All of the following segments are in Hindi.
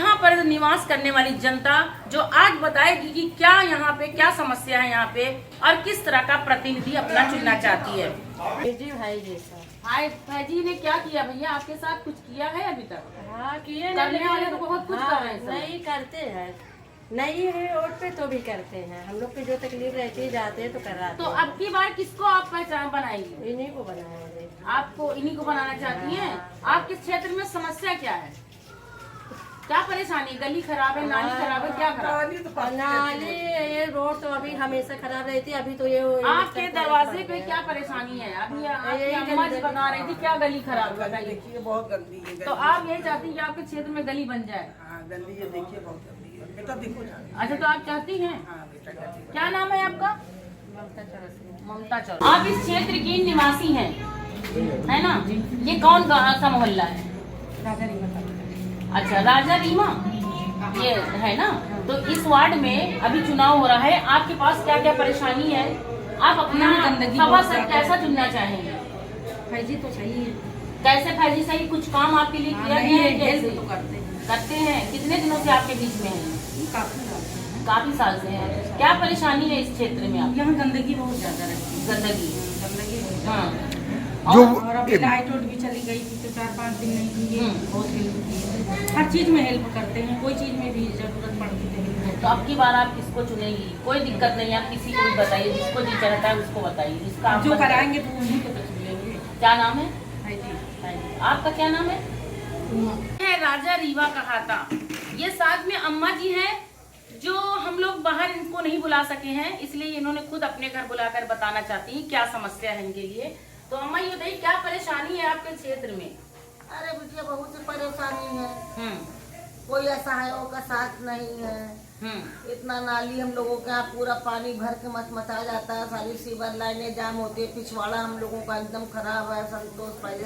यहाँ पर निवास करने वाली जनता जो आज बताएगी कि क्या यहाँ पे क्या समस्या है यहाँ पे और किस तरह का प्रतिनिधि अपना चुनना चाहती है। भाई भाई ने क्या किया भैया आपके साथ, कुछ किया है अभी तक? हाँ किए, करने वाले तो बहुत कुछ कर रहे हैं। नहीं करते हैं, नहीं है वोट पे तो भी करते हैं। हम लोग की जो तकलीफ रहती है जाते हैं तो कराते। तो अब की बार किसको आप पहचान बनाएंगे? इन्हीं को बनाएंगे। आपको इन्हीं को बनाना चाहती हैं? आपके क्षेत्र में समस्या क्या है, क्या परेशानी? गली खराब है, नाली खराब है, क्या खराब? नाली ये रोड तो अभी हमेशा खराब रहती है। अभी तो ये आपके दरवाजे पे क्या परेशानी है? अभी अम्मा जी बता रही थी क्या गली खराब है। देखिए बहुत गंदी है। तो आप ये चाहती हैं कि आपके क्षेत्र में गली बन जाए? हाँ गंदी है, देखिए बहुत गंदी है बेटा, देखो जाने। अच्छा तो आप चाहती हैं? हाँ बेटा जाती क्या नाम है आपका? ममता चौरसिया। आप इस क्षेत्र की निवासी हैं, है ना? ये कौन सा मोहल्ला है? अच्छा राजा रीमा ये है ना? तो इस वार्ड में अभी चुनाव हो रहा है, आपके पास क्या क्या परेशानी है? आप अपना सभासद कैसा चुनना चाहेंगे? फैजी तो सही है। कैसे फैजी सही? कुछ काम आपके लिए किया गया है? कैसे तो करते हैं? कितने दिनों से आपके बीच में है? काफी साल से है। क्या परेशानी है इस क्षेत्र में? आप यहाँ गंदगी बहुत ज्यादा रहती है। गंदगी हाँ और अभी लाइट उट भी चली गई थी तो 4-5 दिन नहीं थी। ये बहुत हेल्प की है, हर चीज में हेल्प करते हैं, कोई चीज में भी जरूरत पड़ती है। तो अब की बार आप किसको चुनेंगी? कोई दिक्कत नहीं, आप किसी को भी बताइए, जिसको जी चाहता है उसको बताइए, जिसका आप जो कराएंगे तो उन्हीं को तो चुनेंगे। क्या नाम है? जी आपका क्या नाम है? राजा रीवा कहाता। ये साथ में अम्मा जी हैं जो हम लोग बाहर इनको नहीं बुला सके हैं, इसलिए इन्होंने खुद अपने घर बुलाकर बताना चाहती हैं क्या समस्या है इनके लिए। तो अम्मा ये बताइए क्या परेशानी है आपके क्षेत्र में? अरे बिटिया बहुत सी परेशानी है। कोई असहायों का साथ नहीं है। इतना नाली हम लोगों के यहाँ पूरा पानी भर के मचा जाता है, सारी सीवर लाइनें जाम होती है, पिछवाड़ा हम लोगों का एकदम खराब है। संतोष पहले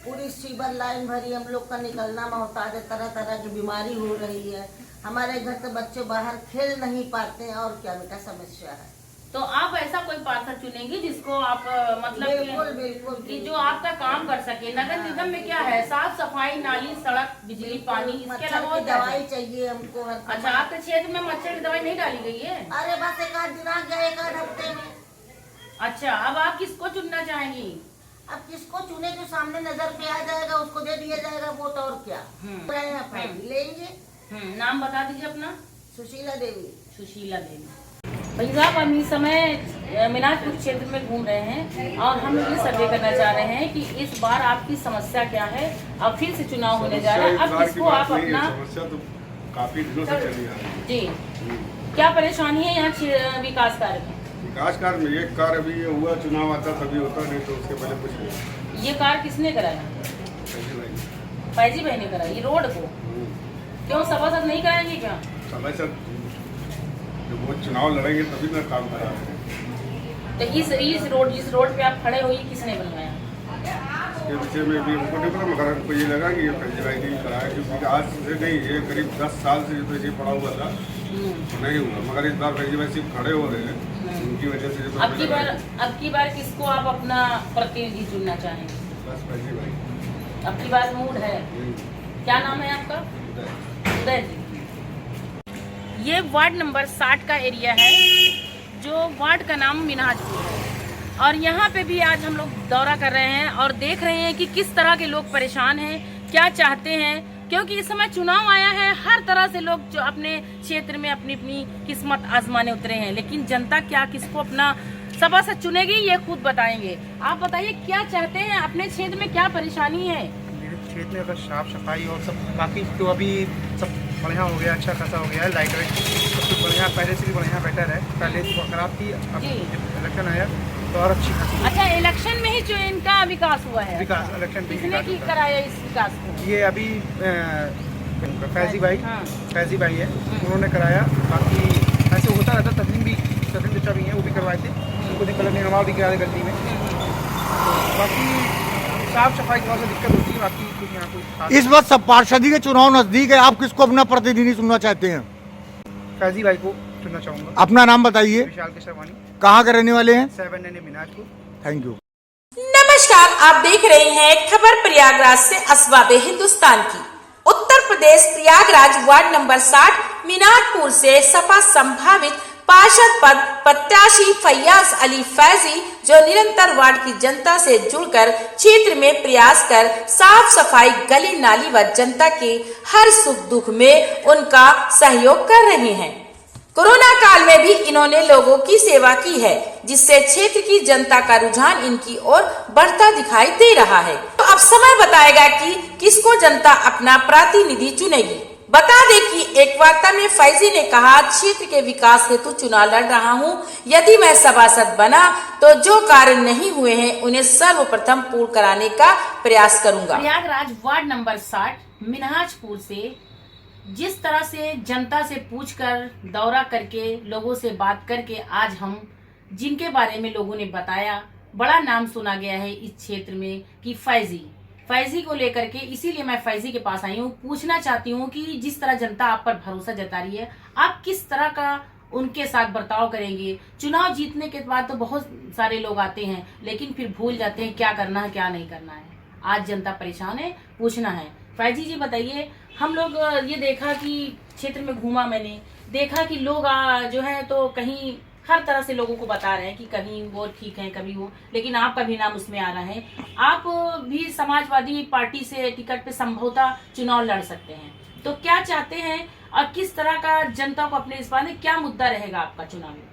पूरी सीवर लाइन भरी हम लोग का निकलना मोहताज है, तरह तरह की बीमारी हो रही है। हमारे घर के बच्चे बाहर खेल नहीं पाते हैं और क्या बेटा समस्या है। तो आप ऐसा कोई पार्षद चुनेंगे जिसको आप मतलब बिल्कुल कि जो आपका काम कर सके। नगर निगम में क्या है? साफ सफाई, नाली, सड़क, बिजली, पानी, इसके अलावा दवाई चाहिए हमको। अच्छा आपके क्षेत्र में मच्छर की दवाई नहीं डाली गई है? अरे बस एक आध दिन आ गया, एक आध हफ्ते में। अच्छा अब आप किसको चुनना चाहेंगी? अब किसको चुने जो सामने नजर पे आ जाएगा उसको दे दिया जाएगा वोट, और क्या लेंगे। नाम बता दीजिए अपना। सुशीला देवी। सुशीला देवी। भाई साहब हम इस समय मीनाजपुर क्षेत्र में घूम रहे हैं और हम ये सर्वे करना चाह रहे हैं कि इस बार आपकी समस्या क्या है। अब फिर से चुनाव होने जा रहा है, अब किसको आप अपना समस्या तो काफी दिनों से चली आ रही है। जी क्या परेशानी है यहाँ विकास कार्य में? विकास कार्य में एक कार्य अभी हुआ, चुनाव आता तभी होता, नहीं तो उसके पहले कुछ नहीं। ये कार्य किसने कराया? फैजी भाई ने कराया। ये रोड को क्यों सभासद नहीं कराएंगे क्या? समय सर जब वो चुनाव लड़ेंगे तभी ना काम करा। तो इस रोड पे आप खड़े हो, ये किसने बनवाया? इसके विषय में भी हमको नहीं पता, मगर हमको ये लगा कि ये फैजी भाई ने कराया, क्योंकि आज से नहीं, ये करीब 10 साल से जो ये पड़ा हुआ था नहीं हुआ, मगर इस बार फैजी भाई सिर्फ खड़े हो रहे हैं, उनकी वजह से। अब की बार किसको आप अपना प्रतिनिधि चुनना चाहेंगे? बस फैजी भाई। अब की बार मूड है। क्या नाम है आपका? उदय जी। ये वार्ड नंबर 60 का एरिया है, जो वार्ड का नाम मीनाजपुर है और यहाँ पे भी आज हम लोग दौरा कर रहे हैं और देख रहे हैं कि किस तरह के लोग परेशान हैं, क्या चाहते हैं, क्योंकि इस समय चुनाव आया है। हर तरह से लोग जो अपने क्षेत्र में अपनी अपनी किस्मत आजमाने उतरे हैं, लेकिन जनता क्या किसको अपना सभासद चुनेगी ये खुद बताएंगे। आप बताइए क्या चाहते हैं, अपने क्षेत्र में क्या परेशानी है? मेरे क्षेत्र में अगर साफ सफाई और सब बाकी तो अभी सब बढ़िया हो गया, अच्छा खासा हो गया है। लाइट वाइट सब कुछ बढ़िया, पहले से भी बढ़िया बेटर है। पहले तो खराब थी, अब इलेक्शन आया तो और अच्छी खासी। अच्छा इलेक्शन में ही जो इनका विकास हुआ है? विकास इलेक्शन किसने की कराया इस विकास को? ये अभी फैजी भाई है, उन्होंने कराया। बाकी ऐसे होता रहता, तस्लीम बच्चा भी है, वो भी करवाए थे, उनको दिक्कत नहीं, नमाज भी कराया गली में। बाकी साफ सफाई की बहुत दिक्कत होती है, बाकी कुछ यहाँ कोई। इस बार सब पार्षदी के चुनाव नजदीक है, आप किसको अपना प्रतिनिधि चुनना चाहते हैं? फैजी भाई को चुनना चाहूँगा। अपना नाम बताइए। विशाल केशवानी। कहाँ के रहने वाले हैं? 7 NA मीनाजपुर। Thank you. नमस्कार, आप देख रहे हैं खबर प्रयागराज से असबाबे हिंदुस्तान की। उत्तर प्रदेश प्रयागराज वार्ड नंबर 60 मीनाजपुर से सपा संभावित पार्षद पद प्रत्याशी फैयाज अली फैजी, जो निरंतर वार्ड की जनता से जुड़कर क्षेत्र में प्रयास कर साफ सफाई, गली नाली व जनता के हर सुख दुख में उनका सहयोग कर रहे हैं। कोरोना काल में भी इन्होंने लोगों की सेवा की है, जिससे क्षेत्र की जनता का रुझान इनकी ओर बढ़ता दिखाई दे रहा है। तो अब समय बताएगा कि किसको जनता अपना प्रतिनिधि चुनेगी। बता दें कि एक वार्ता में फैजी ने कहा, क्षेत्र के विकास हेतु चुनाव लड़ रहा हूं। यदि मैं सभासद बना तो जो कार्य नहीं हुए हैं उन्हें सर्वप्रथम पूर्ण कराने का प्रयास करूंगा। प्रयागराज वार्ड नंबर 60 मिनहाजपुर से जिस तरह से जनता से पूछकर, दौरा करके, लोगों से बात करके आज हम जिनके बारे में लोगों ने बताया, बड़ा नाम सुना गया है इस क्षेत्र में कि फैजी को लेकर के, इसीलिए मैं फैजी के पास आई हूँ। पूछना चाहती हूँ कि जिस तरह जनता आप पर भरोसा जता रही है, आप किस तरह का उनके साथ बर्ताव करेंगे। चुनाव जीतने के बाद तो बहुत सारे लोग आते हैं, लेकिन फिर भूल जाते हैं क्या करना है क्या नहीं करना है। आज जनता परेशान है, पूछना है। फैजी जी बताइए, हम लोग ये देखा कि क्षेत्र में घूमा, मैंने देखा कि लोग जो है तो कहीं हर तरह से लोगों को बता रहे हैं कि कहीं वो ठीक है, कभी वो, लेकिन आपका भी नाम उसमें आ रहा है। आप भी समाजवादी पार्टी से टिकट पे संभवतः चुनाव लड़ सकते हैं, तो क्या चाहते हैं और किस तरह का जनता को अपने इस बार में क्या मुद्दा रहेगा आपका चुनाव में?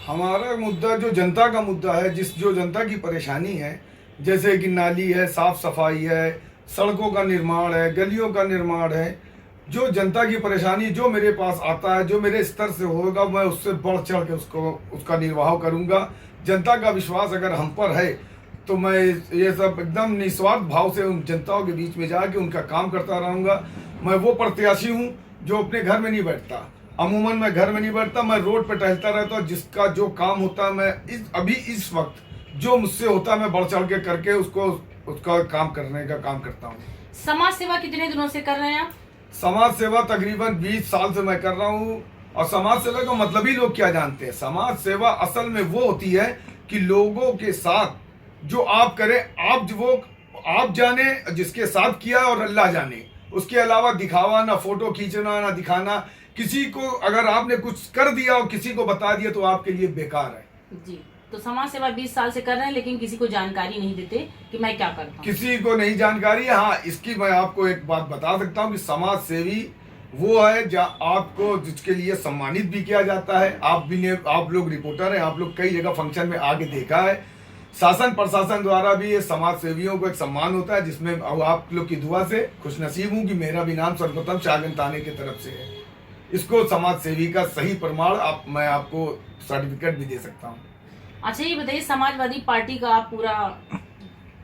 हमारा मुद्दा जो जनता का मुद्दा है, जो जनता की परेशानी है, जैसे कि नाली है, साफ सफाई है, सड़कों का निर्माण है, गलियों का निर्माण है, जो जनता की परेशानी जो मेरे पास आता है, जो मेरे स्तर से होगा, मैं उससे बढ़ चढ़ के उसका निर्वाह करूंगा। जनता का विश्वास अगर हम पर है तो मैं ये सब एकदम निस्वार्थ भाव से उन जनताओं के बीच में जाके उनका काम करता रहूंगा। मैं वो प्रत्याशी हूँ जो अपने घर में नहीं बैठता। अमूमन मैं घर में नहीं बैठता, मैं रोड पर टहलता रहता हूँ। जिसका जो काम होता है, मैं इस वक्त जो मुझसे होता है, मैं बढ़ चढ़ के करके उसका काम करने का काम करता हूँ। समाज सेवा कितने दिनों से कर रहे हैं आप? समाज सेवा तकरीबन 20 साल से मैं कर रहा हूँ। और समाज सेवा का मतलब ही लोग क्या जानते हैं? समाज सेवा असल में वो होती है कि लोगों के साथ जो आप करें, आप जाने जिसके साथ किया और अल्लाह जाने। उसके अलावा दिखावा, ना फोटो खींचना, ना दिखाना। किसी को अगर आपने कुछ कर दिया और किसी को बता दिया तो आपके लिए बेकार है। जी, तो समाज सेवा 20 साल से कर रहे हैं, लेकिन किसी को जानकारी नहीं देते कि मैं क्या करता हूँ। किसी को नहीं जानकारी है। हाँ, इसकी मैं आपको एक बात बता सकता हूँ कि समाज सेवी वो है जहाँ आपको जिसके लिए सम्मानित भी किया जाता है। आप लोग रिपोर्टर हैं, आप लोग कई जगह फंक्शन में आके देखा है। शासन प्रशासन द्वारा भी ये समाज सेवियों को एक सम्मान होता है, जिसमें आप लोग की दुआ से खुशनसीब हूँ कि मेरा भी नाम सर्वप्रथम शाहगंज थाने की तरफ से है। इसको समाज सेवी का सही प्रमाण मैं आपको सर्टिफिकेट भी दे सकता हूँ। अच्छा, ये बताइए, समाजवादी पार्टी का आप पूरा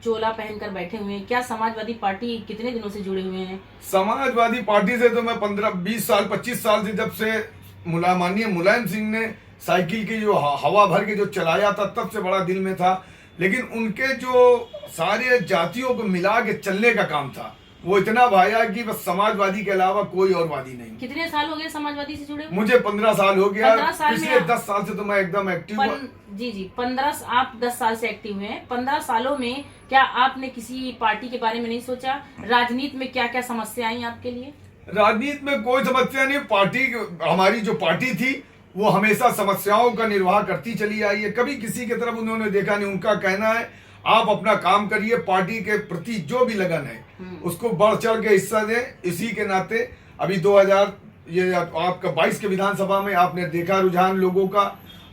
चोला पहनकर बैठे हुए हैं, क्या समाजवादी पार्टी कितने दिनों से जुड़े हुए हैं? समाजवादी पार्टी से तो मैं 15-20 साल 25 साल से, जब से माननीय मुलायम सिंह ने साइकिल की जो हवा भर के जो चलाया था, तब से बड़ा दिल में था। लेकिन उनके जो सारे जातियों को मिला के चलने का काम था, वो इतना भाया कि बस समाजवादी के अलावा कोई और वादी नहीं। कितने साल हो गए समाजवादी से जुड़े? मुझे 15 साल हो गया। 15 साल पिछले 10 साल से तो मैं एकदम एक्टिव हूँ। जी, 15 आप 10 साल से एक्टिव हुए हैं। 15 सालों में क्या आपने किसी पार्टी के बारे में नहीं सोचा? राजनीति में क्या क्या समस्या आई आपके लिए? राजनीति में कोई समस्या नहीं। पार्टी, हमारी जो पार्टी थी वो हमेशा समस्याओं का निर्वाह करती चली आई है। कभी किसी की तरफ उन्होंने देखा नहीं। उनका कहना है आप अपना काम करिए, पार्टी के प्रति जो भी लगन है उसको बढ़ चढ़ के हिस्सा दें। इसी के नाते अभी 2022 के विधानसभा में आपने देखा रुझान लोगों का।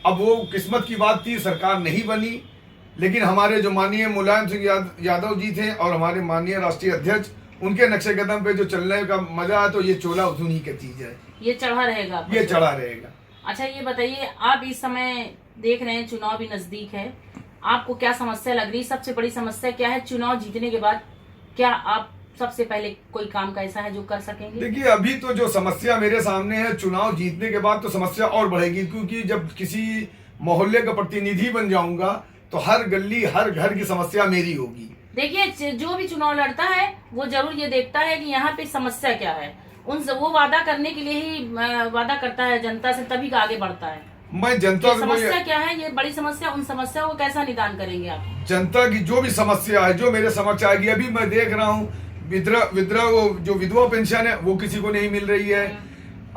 अब वो किस्मत की बात थी, सरकार नहीं बनी, लेकिन हमारे जो माननीय मुलायम सिंह यादव जी थे और हमारे माननीय राष्ट्रीय अध्यक्ष, उनके नक्शे कदम पे जो चलने का मजा है, तो ये चोला उन्हीं की चीज है। ये चढ़ा रहेगा, ये चढ़ा रहेगा। अच्छा, ये बताइए, आप इस समय देख रहे हैं चुनाव भी नजदीक है, आपको क्या समस्या लग रही? सबसे बड़ी समस्या क्या है चुनाव जीतने के बाद? क्या आप सबसे पहले कोई काम का ऐसा है जो कर सकेंगे? देखिए, अभी तो जो समस्या मेरे सामने है, चुनाव जीतने के बाद तो समस्या और बढ़ेगी, क्योंकि जब किसी मोहल्ले का प्रतिनिधि बन जाऊंगा तो हर गली हर घर की समस्या मेरी होगी। देखिए, जो भी चुनाव लड़ता है वो जरूर ये देखता है कि यहाँ पे समस्या क्या है। वो वादा करने के लिए ही वादा करता है जनता से, तभी आगे बढ़ता है। मैं जनता से समस्या क्या है, ये बड़ी समस्या, उन समस्या को कैसा निदान करेंगे आप? जनता की जो भी समस्या है, जो मेरे समक्ष आएगी, अभी मैं देख रहा हूँ विधवा वो जो विधवा पेंशन है वो किसी को नहीं मिल रही है।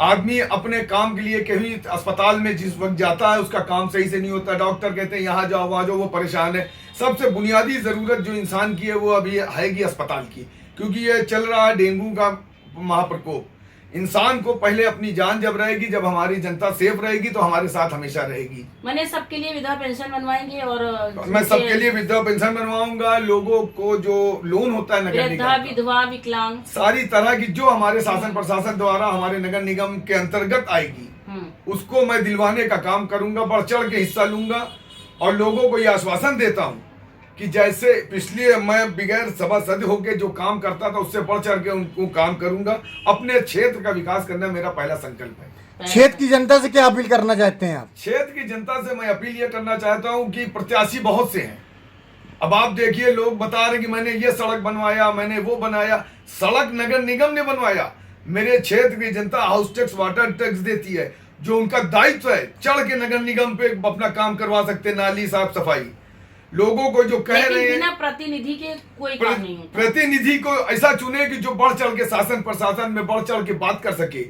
आदमी अपने काम के लिए कहीं अस्पताल में जिस वक्त जाता है उसका काम सही से नहीं होता, डॉक्टर कहते हैं यहाँ जाओ वहाँ जाओ, वो परेशान है। सबसे बुनियादी जरूरत जो इंसान की है वो अभी है अस्पताल की, क्योंकि ये चल रहा है डेंगू का महाप्रकोप। इंसान को पहले अपनी जान जब रहेगी, जब हमारी जनता सेफ रहेगी तो हमारे साथ हमेशा रहेगी। मैंने सबके लिए विधवा पेंशन बनवाएंगे और मैं सबके लिए विधवा पेंशन बनवाऊंगा। लोगों को जो लोन होता है नगर वृद्धा, निगम, विधवा, विकलांग, सारी तरह की जो हमारे शासन प्रशासन द्वारा हमारे नगर निगम के अंतर्गत आएगी उसको मैं दिलवाने का काम करूंगा, बढ़ चढ़ के हिस्सा लूंगा। और लोगों को यह आश्वासन देता हूं कि जैसे पिछले मैं बगैर सभासद होकर जो काम करता था उससे बढ़ चढ़ के उनको काम करूंगा। अपने क्षेत्र का विकास करना मेरा पहला संकल्प है। क्षेत्र की जनता से क्या अपील करना चाहते हैं आप? क्षेत्र की जनता से मैं अपील ये करना चाहता हूं कि प्रत्याशी बहुत से हैं। अब आप देखिए, लोग बता रहे कि मैंने ये सड़क बनवाया, मैंने वो बनाया। सड़क नगर निगम ने बनवाया। मेरे क्षेत्र की जनता हाउस टैक्स, वाटर टैक्स देती है, जो उनका दायित्व है। चढ़ के नगर निगम पे अपना काम करवा सकते, नाली साफ सफाई। लोगों को जो कह रहे हैं बिना प्रतिनिधि के कोई काम नहीं होता। प्रतिनिधि को ऐसा चुने कि जो बढ़ चढ़ के शासन प्रशासन में बढ़ चढ़ के बात कर सके।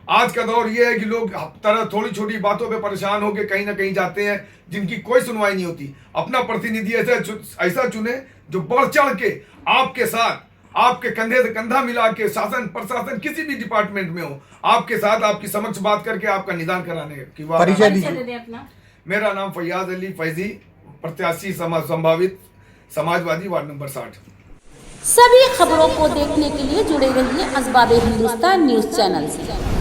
आज का दौर यह है कि लोग तरह थोड़ी छोटी बातों पे परेशान होकर कहीं ना कहीं जाते हैं जिनकी कोई सुनवाई नहीं होती। अपना प्रतिनिधि ऐसा चुने जो बढ़ चढ़ के आपके साथ, आपके कंधे से कंधा मिला के शासन प्रशासन किसी भी डिपार्टमेंट में हो, आपके साथ आपकी समक्ष बात करके आपका निदान कराने की बात। परिचय दे दें अपना। मेरा नाम फैयाज अली फैजी, प्रत्याशी संभावित समाजवादी, वार्ड नंबर 60। सभी खबरों को देखने के लिए जुड़े रहिए असबाब हिंदुस्तान न्यूज चैनल से।